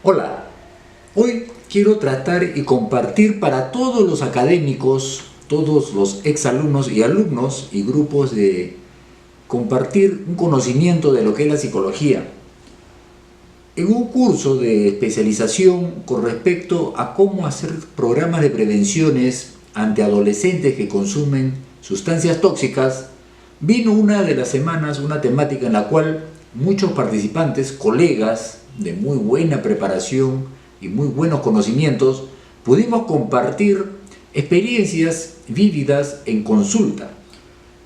Hola, hoy quiero tratar y compartir para todos los académicos, todos los exalumnos y alumnos y grupos de compartir un conocimiento de lo que es la psicología. En un curso de especialización con respecto a cómo hacer programas de prevenciones ante adolescentes que consumen sustancias tóxicas, vino una de las semanas una temática en la cual muchos participantes, colegas de muy buena preparación y muy buenos conocimientos, pudimos compartir experiencias vívidas en consulta.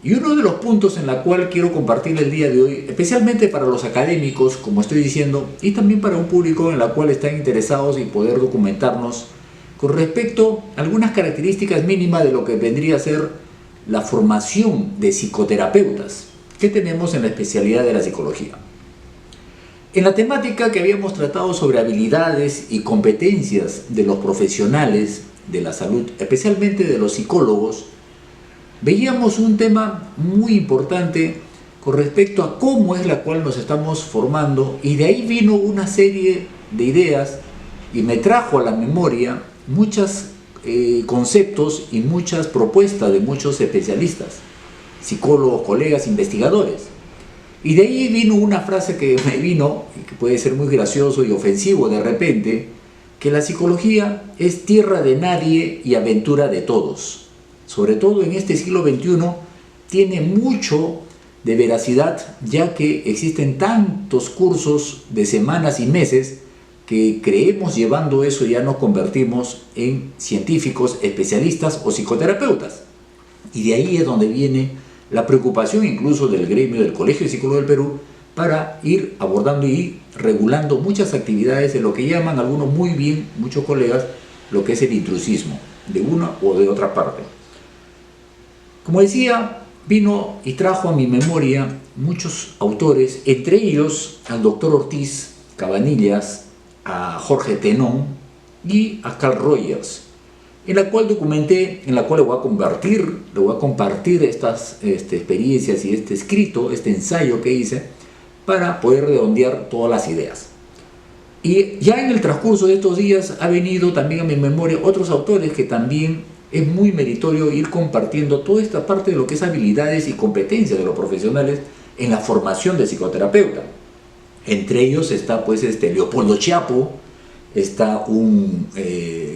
Y uno de los puntos en la cual quiero compartir el día de hoy, especialmente para los académicos, como estoy diciendo, y también para un público en la cual están interesados en poder documentarnos, con respecto a algunas características mínimas de lo que vendría a ser la formación de psicoterapeutas que tenemos en la especialidad de la psicología. En la temática que habíamos tratado sobre habilidades y competencias de los profesionales de la salud, especialmente de los psicólogos, veíamos un tema muy importante con respecto a cómo es la cual nos estamos formando, y de ahí vino una serie de ideas y me trajo a la memoria muchos conceptos y muchas propuestas de muchos especialistas, psicólogos, colegas, investigadores. Y de ahí vino una frase que me vino, y que puede ser muy gracioso y ofensivo de repente, que la psicología es tierra de nadie y aventura de todos. Sobre todo en este siglo XXI, tiene mucho de veracidad, ya que existen tantos cursos de semanas y meses que creemos llevando eso ya nos convertimos en científicos, especialistas o psicoterapeutas. Y de ahí es donde viene la preocupación incluso del gremio del Colegio de Psicólogos del Perú para ir abordando y regulando muchas actividades de lo que llaman algunos muy bien, muchos colegas, lo que es el intrusismo, de una o de otra parte. Como decía, vino y trajo a mi memoria muchos autores, entre ellos al doctor Ortiz Cabanillas, a Jorge Tenón y a Carl Rogers, en la cual documenté, en la cual le voy a compartir estas experiencias y este escrito, este ensayo que hice, para poder redondear todas las ideas. Y ya en el transcurso de estos días ha venido también a mi memoria otros autores que también es muy meritorio ir compartiendo toda esta parte de lo que es habilidades y competencias de los profesionales en la formación de psicoterapeuta. Entre ellos está pues Leopoldo Chiapo, está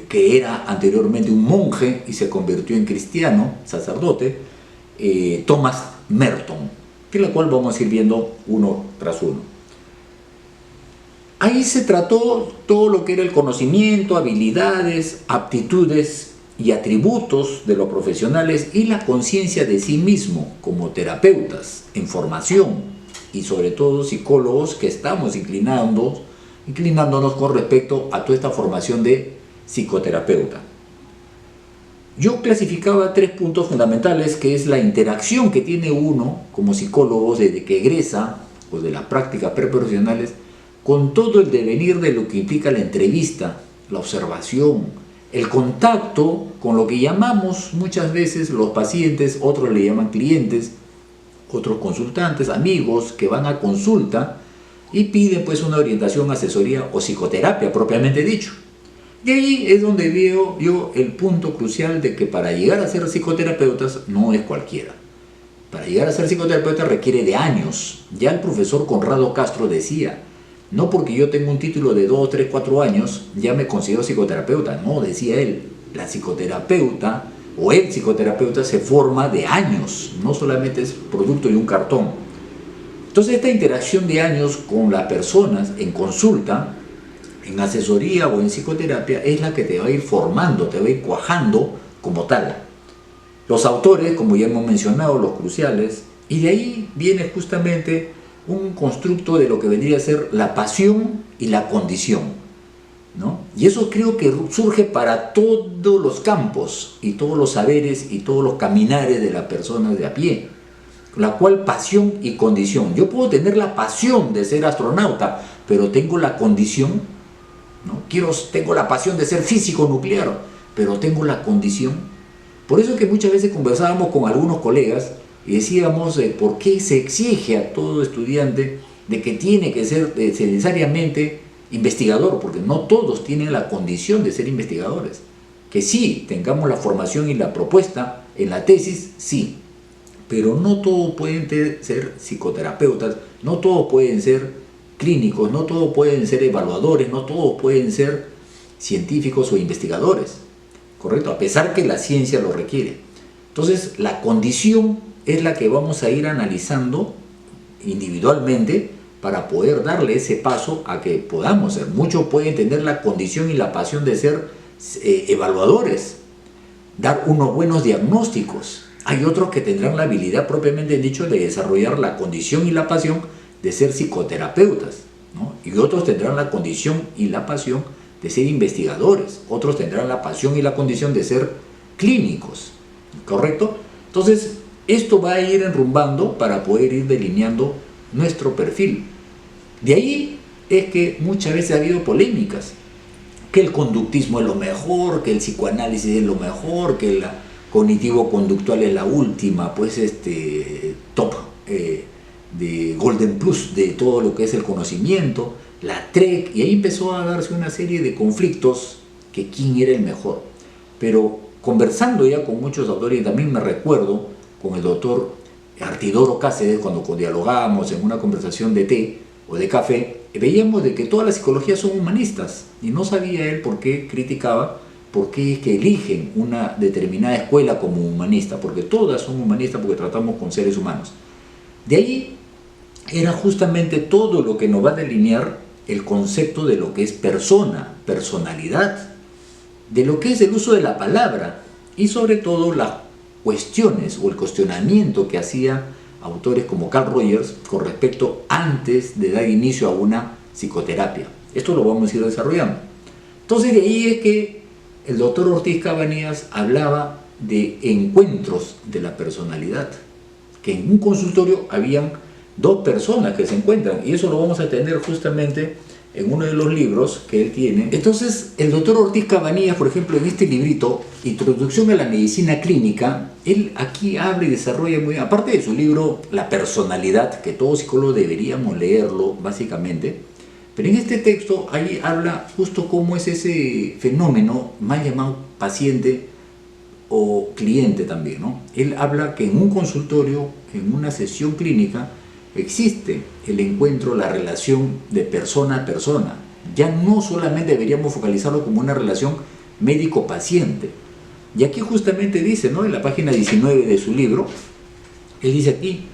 que era anteriormente un monje y se convirtió en cristiano, sacerdote, Thomas Merton, que la cual vamos a ir viendo uno tras uno. Ahí se trató todo lo que era el conocimiento, habilidades, aptitudes y atributos de los profesionales y la conciencia de sí mismo como terapeutas en formación y sobre todo psicólogos que estamos inclinándonos con respecto a toda esta formación de psicoterapeuta. Yo clasificaba 3 puntos fundamentales, que es la interacción que tiene uno como psicólogo desde que egresa o de las prácticas preprofesionales con todo el devenir de lo que implica la entrevista, la observación, el contacto con lo que llamamos muchas veces los pacientes, otros le llaman clientes, otros consultantes, amigos que van a consulta y piden pues una orientación, asesoría o psicoterapia propiamente dicho. Y ahí es donde veo yo el punto crucial de que para llegar a ser psicoterapeutas no es cualquiera. Para llegar a ser psicoterapeuta requiere de años. Ya el profesor Conrado Castro decía, no porque yo tengo un título de 2, 3, 4 años ya me considero psicoterapeuta. No, decía él, la psicoterapeuta o el psicoterapeuta se forma de años, no solamente es producto de un cartón. Entonces esta interacción de años con las personas en consulta, en asesoría o en psicoterapia es la que te va a ir formando, te va a ir cuajando como tal. Los autores, como ya hemos mencionado, los cruciales, y de ahí viene justamente un constructo de lo que vendría a ser la pasión y la condición, ¿no? Y eso creo que surge para todos los campos y todos los saberes y todos los caminares de las personas de a pie, la cual pasión y condición. Yo puedo tener la pasión de ser astronauta, pero tengo la condición, ¿no? Tengo la pasión de ser físico nuclear, pero tengo la condición. Por eso es que muchas veces conversábamos con algunos colegas y decíamos por qué se exige a todo estudiante de que tiene que ser necesariamente investigador, porque no todos tienen la condición de ser investigadores. Que sí, tengamos la formación y la propuesta en la tesis, sí, pero no todos pueden ser psicoterapeutas, no todos pueden ser clínicos, no todos pueden ser evaluadores, no todos pueden ser científicos o investigadores, ¿correcto? A pesar que la ciencia lo requiere. Entonces, la condición es la que vamos a ir analizando individualmente para poder darle ese paso a que podamos ser. Muchos pueden tener la condición y la pasión de ser evaluadores, dar unos buenos diagnósticos. Hay otros que tendrán la habilidad propiamente dicho de desarrollar la condición y la pasión de ser psicoterapeutas, ¿no? Y otros tendrán la condición y la pasión de ser investigadores, otros tendrán la pasión y la condición de ser clínicos, ¿correcto? Entonces, esto va a ir enrumbando para poder ir delineando nuestro perfil. De ahí es que muchas veces ha habido polémicas, que el conductismo es lo mejor, que el psicoanálisis es lo mejor, que el cognitivo-conductual es la última, pues top de Golden Plus de todo lo que es el conocimiento, la TREC, y ahí empezó a darse una serie de conflictos que quién era el mejor. Pero conversando ya con muchos autores, y también me recuerdo con el doctor Artidoro Cáceres, cuando dialogábamos en una conversación de té o de café, veíamos de que todas las psicologías son humanistas, y no sabía él por qué criticaba, por qué es que eligen una determinada escuela como humanista, porque todas son humanistas porque tratamos con seres humanos. De ahí era justamente todo lo que nos va a delinear el concepto de lo que es persona, personalidad, de lo que es el uso de la palabra y sobre todo las cuestiones o el cuestionamiento que hacía autores como Carl Rogers con respecto antes de dar inicio a una psicoterapia. Esto lo vamos a ir desarrollando. Entonces de ahí es que el doctor Ortiz Cabanillas hablaba de encuentros de la personalidad, que en un consultorio habían dos personas que se encuentran, y eso lo vamos a tener justamente en uno de los libros que él tiene. Entonces, el doctor Ortiz Cabanillas, por ejemplo, en este librito, Introducción a la Medicina Clínica, él aquí habla y desarrolla muy bien, aparte de su libro La Personalidad, que todo psicólogo deberíamos leerlo, básicamente, pero en este texto ahí habla justo cómo es ese fenómeno mal llamado paciente o cliente también, ¿no? Él habla que en un consultorio, en una sesión clínica, existe el encuentro, la relación de persona a persona. Ya no solamente deberíamos focalizarlo como una relación médico-paciente. Y aquí justamente dice, ¿no?, en la página 19 de su libro, él dice aquí,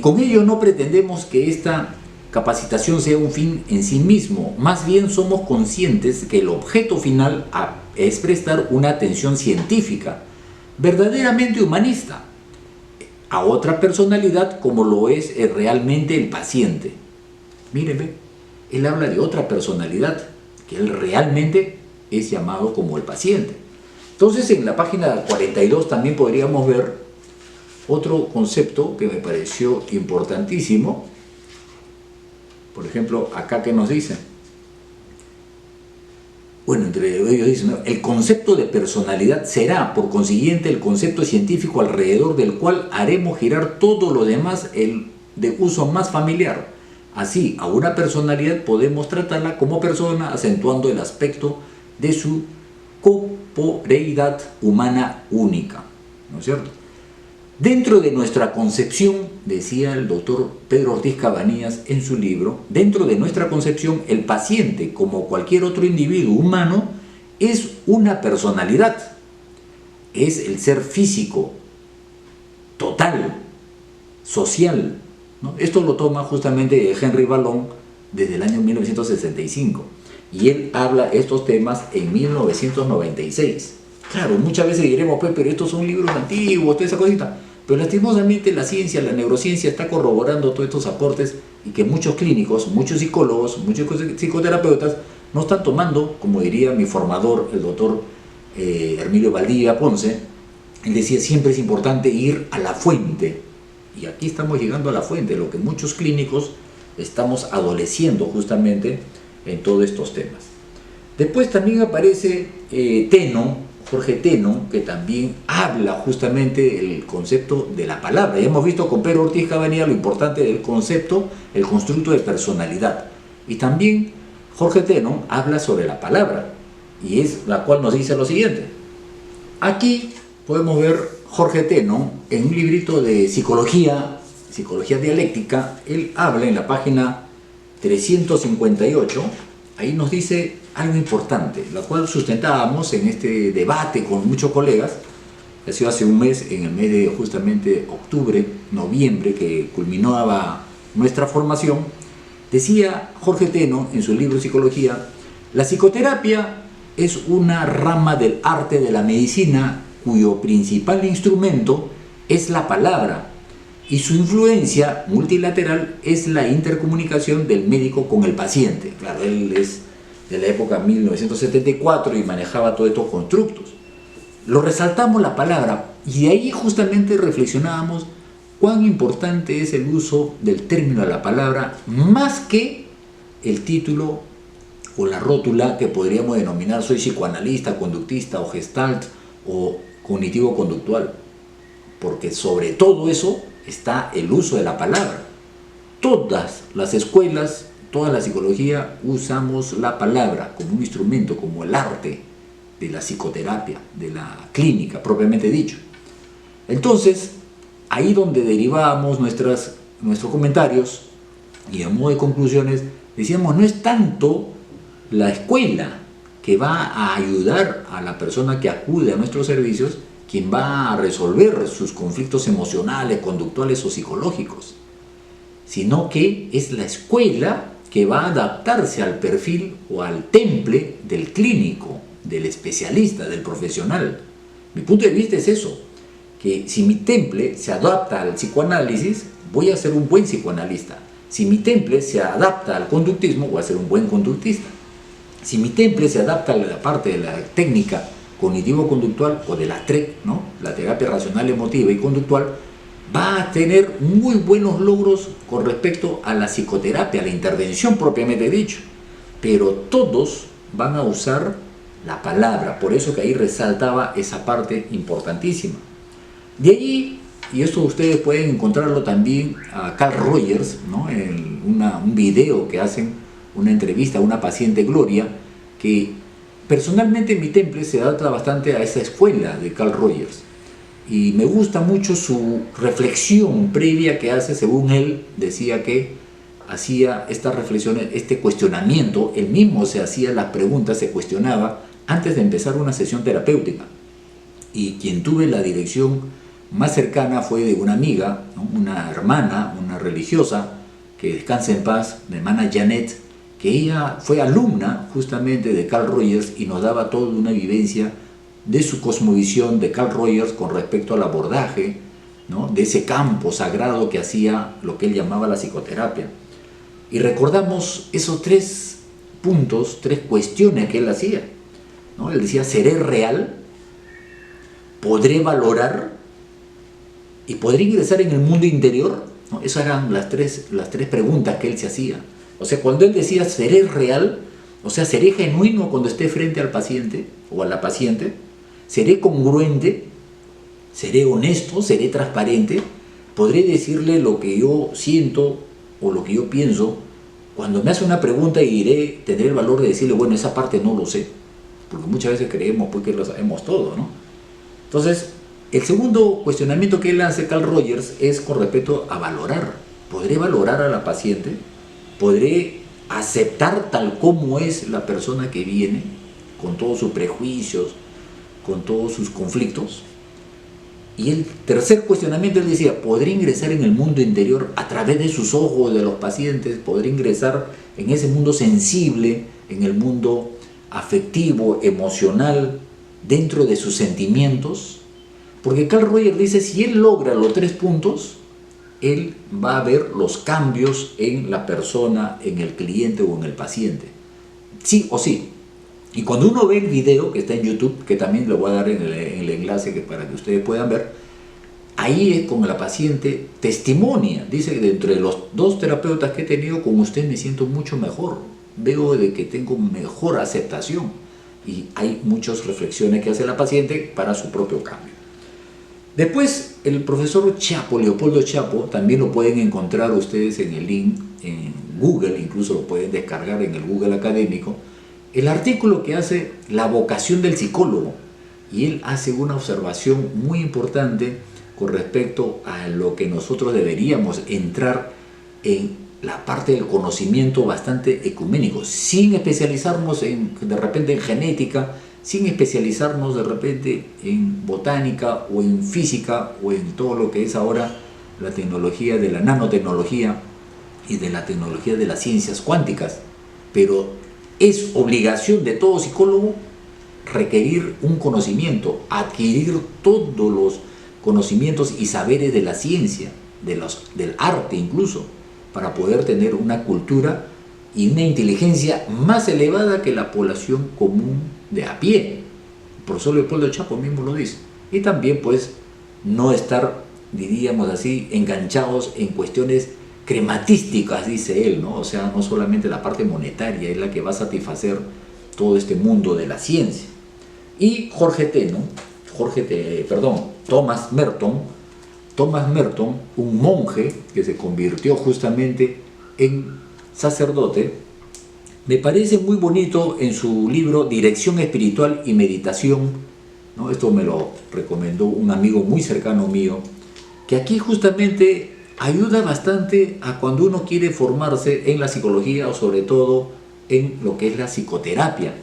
con ello no pretendemos que esta capacitación sea un fin en sí mismo, más bien somos conscientes que el objeto final es prestar una atención científica, verdaderamente humanista, a otra personalidad como lo es realmente el paciente. Mírenme, él habla de otra personalidad, que él realmente es llamado como el paciente. Entonces en la página 42 también podríamos ver otro concepto que me pareció importantísimo. Por ejemplo, acá que nos dicen, bueno, entre ellos dicen, ¿no?, el concepto de personalidad será, por consiguiente, el concepto científico alrededor del cual haremos girar todo lo demás de uso más familiar. Así, a una personalidad podemos tratarla como persona, acentuando el aspecto de su corporeidad humana única, ¿no es cierto? Dentro de nuestra concepción, decía el doctor Pedro Ortiz Cabanillas en su libro, dentro de nuestra concepción, el paciente, como cualquier otro individuo humano, es una personalidad, es el ser físico, total, social, ¿no? Esto lo toma justamente de Henry Vallon desde el año 1965, y él habla estos temas en 1996. Claro, muchas veces diremos, pues, pero estos son libros antiguos, toda esa cosita. Pero lastimosamente la ciencia, la neurociencia está corroborando todos estos aportes, y que muchos clínicos, muchos psicólogos, muchos psicoterapeutas no están tomando, como diría mi formador, el doctor Hermilio Valdivia Ponce. Él decía, siempre es importante ir a la fuente. Y aquí estamos llegando a la fuente, lo que muchos clínicos estamos adoleciendo justamente en todos estos temas. Después también aparece Jorge Teno, que también habla justamente del concepto de la palabra. Ya hemos visto con Pedro Ortiz Cabanillas lo importante del concepto, el constructo de personalidad. Y también Jorge Tenon habla sobre la palabra, y es la cual nos dice lo siguiente. Aquí podemos ver Jorge Tenon en un librito de psicología dialéctica. Él habla en la página 358, ahí nos dice algo importante, la cual sustentábamos en este debate con muchos colegas, que ha sido hace un mes, en el mes de justamente octubre, noviembre, que culminaba nuestra formación. Decía Jorge Tenon en su libro Psicología: la psicoterapia es una rama del arte de la medicina cuyo principal instrumento es la palabra, y su influencia multilateral es la intercomunicación del médico con el paciente. Claro, él es de la época 1974 y manejaba todos estos constructos. Lo resaltamos la palabra, y de ahí justamente reflexionábamos cuán importante es el uso del término de la palabra, más que el título o la rótula que podríamos denominar soy psicoanalista, conductista o gestalt o cognitivo-conductual, porque sobre todo eso está el uso de la palabra. Todas las escuelas, toda la psicología, usamos la palabra como un instrumento, como el arte de la psicoterapia, de la clínica propiamente dicho. Entonces, ahí donde derivábamos nuestros comentarios, y a modo de conclusiones, decíamos, no es tanto la escuela que va a ayudar a la persona que acude a nuestros servicios, quien va a resolver sus conflictos emocionales, conductuales o psicológicos, sino que es la escuela que va a adaptarse al perfil o al temple del clínico, del especialista, del profesional. Mi punto de vista es eso, que si mi temple se adapta al psicoanálisis, voy a ser un buen psicoanalista. Si mi temple se adapta al conductismo, voy a ser un buen conductista. Si mi temple se adapta a la parte de la técnica cognitivo-conductual o de la TREC, ¿no?, la terapia racional, emotiva y conductual, va a tener muy buenos logros con respecto a la psicoterapia, a la intervención propiamente dicho. Pero todos van a usar la palabra, por eso que ahí resaltaba esa parte importantísima. De allí, y esto ustedes pueden encontrarlo también a Carl Rogers, ¿no?, en un video que hacen, una entrevista a una paciente, Gloria, que personalmente en mi temple se adapta bastante a esa escuela de Carl Rogers. Y me gusta mucho su reflexión previa que hace. Según él, decía que hacía estas reflexiones, este cuestionamiento, él mismo se hacía las preguntas, se cuestionaba antes de empezar una sesión terapéutica. Y quien tuve la dirección más cercana fue de una amiga, ¿no?, una hermana, una religiosa, que descansa en paz, mi hermana Janet, que ella fue alumna justamente de Carl Rogers y nos daba toda una vivencia de su cosmovisión de Carl Rogers con respecto al abordaje, ¿no?, de ese campo sagrado que hacía lo que él llamaba la psicoterapia. Y recordamos esos 3 puntos, 3 cuestiones que él hacía, ¿no? Él decía, ¿seré real? ¿Podré valorar? ¿Y podré ingresar en el mundo interior? ¿No? Esas eran las tres preguntas que él se hacía. O sea, cuando él decía, ¿seré real? O sea, ¿seré genuino cuando esté frente al paciente o a la paciente? ¿Seré congruente? ¿Seré honesto? ¿Seré transparente? ¿Podré decirle lo que yo siento o lo que yo pienso? Cuando me hace una pregunta, iré tener el valor de decirle, bueno, esa parte no lo sé, porque muchas veces creemos pues, que lo sabemos todo, ¿no? Entonces, el segundo cuestionamiento que él hace, Carl Rogers, es con respecto a valorar. ¿Podré valorar a la paciente? ¿Podré aceptar tal como es la persona que viene, con todos sus prejuicios, con todos sus conflictos? Y el tercer cuestionamiento, él decía, ¿podré ingresar en el mundo interior a través de sus ojos de los pacientes? ¿Podré ingresar en ese mundo sensible, en el mundo afectivo, emocional, dentro de sus sentimientos? Porque Carl Rogers dice, si él logra los 3 puntos, él va a ver los cambios en la persona, en el cliente o en el paciente. Sí o sí. Y cuando uno ve el video que está en YouTube, que también lo voy a dar en el enlace para que ustedes puedan ver, ahí es como la paciente testimonia, dice que entre los 2 terapeutas que he tenido, con usted me siento mucho mejor, veo de que tengo mejor aceptación, y hay muchas reflexiones que hace la paciente para su propio cambio. Después, el profesor Chapo, Leopoldo Chapo, también lo pueden encontrar ustedes en el link en Google, incluso lo pueden descargar en el Google académico, el artículo que hace la vocación del psicólogo. Y él hace una observación muy importante con respecto a lo que nosotros deberíamos entrar en la parte del conocimiento bastante ecuménico, sin especializarnos de repente en genética, sin especializarnos de repente en botánica o en física o en todo lo que es ahora la tecnología de la nanotecnología y de la tecnología de las ciencias cuánticas. Pero es obligación de todo psicólogo requerir un conocimiento, adquirir todos los conocimientos y saberes de la ciencia, del arte incluso, para poder tener una cultura y una inteligencia más elevada que la población común de a pie. El profesor Leopoldo Chapo mismo lo dice. Y también pues no estar, diríamos así, enganchados en cuestiones crematísticas, dice él, ¿no? O sea, no solamente la parte monetaria es la que va a satisfacer todo este mundo de la ciencia. Y Thomas Merton, un monje que se convirtió justamente en sacerdote, me parece muy bonito en su libro Dirección Espiritual y Meditación, ¿no? Esto me lo recomendó un amigo muy cercano mío, que aquí justamente ayuda bastante a cuando uno quiere formarse en la psicología o sobre todo en lo que es la psicoterapia,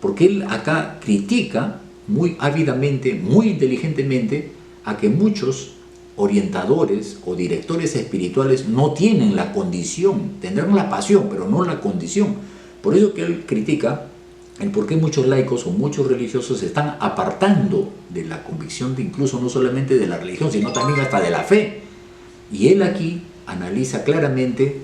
porque él acá critica muy ávidamente, muy inteligentemente, a que muchos orientadores o directores espirituales no tienen la condición, tendrán la pasión, pero no la condición. Por eso que él critica el por qué muchos laicos o muchos religiosos se están apartando de la convicción de incluso no solamente de la religión, sino también hasta de la fe. Y él aquí analiza claramente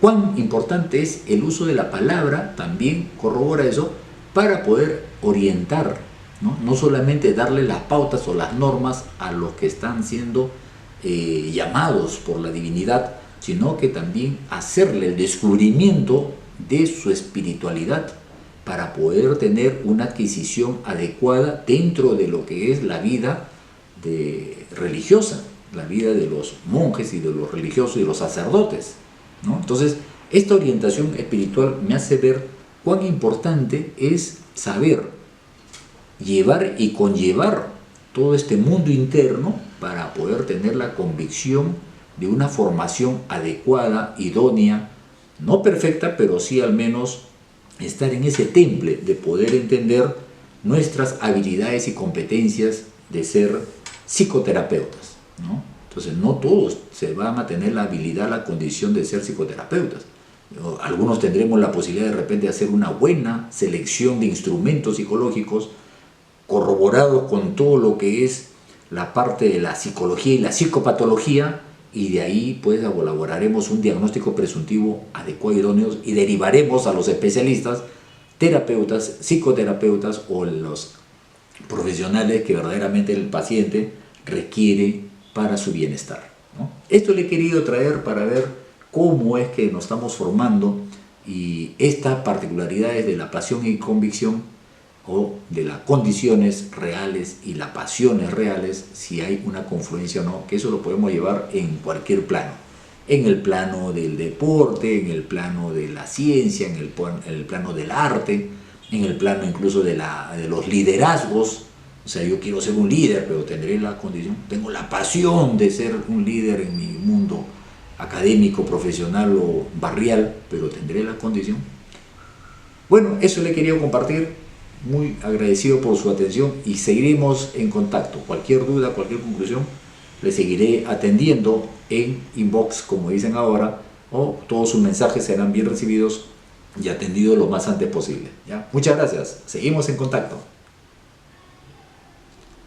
cuán importante es el uso de la palabra, también corrobora eso, para poder orientar, no solamente darle las pautas o las normas a los que están siendo llamados por la divinidad, sino que también hacerle el descubrimiento de su espiritualidad para poder tener una adquisición adecuada dentro de lo que es la vida religiosa, la vida de los monjes y de los religiosos y de los sacerdotes, ¿no? Entonces, esta orientación espiritual me hace ver cuán importante es saber llevar y conllevar todo este mundo interno para poder tener la convicción de una formación adecuada, idónea, no perfecta, pero sí al menos estar en ese temple de poder entender nuestras habilidades y competencias de ser psicoterapeutas, ¿no? Entonces no todos se van a tener la habilidad, la condición de ser psicoterapeutas. Algunos tendremos la posibilidad de repente hacer una buena selección de instrumentos psicológicos corroborados con todo lo que es la parte de la psicología y la psicopatología, y de ahí pues elaboraremos un diagnóstico presuntivo adecuado y idóneo y derivaremos a los especialistas, terapeutas, psicoterapeutas o los profesionales que verdaderamente el paciente requiere para su bienestar, ¿no? Esto le he querido traer para ver cómo es que nos estamos formando y estas particularidades de la pasión y convicción o de las condiciones reales y las pasiones reales, si hay una confluencia o no, que eso lo podemos llevar en cualquier plano, en el plano del deporte, en el plano de la ciencia, en el plano del arte, en el plano incluso de los liderazgos. O sea, yo quiero ser un líder, pero tendré la condición, tengo la pasión de ser un líder en mi mundo académico, profesional o barrial, pero tendré la condición. Bueno, eso le quería compartir. Muy agradecido por su atención y seguiremos en contacto. Cualquier duda, cualquier conclusión, le seguiré atendiendo en inbox, como dicen ahora, o todos sus mensajes serán bien recibidos y atendidos lo más antes posible, ¿ya? Muchas gracias. Seguimos en contacto.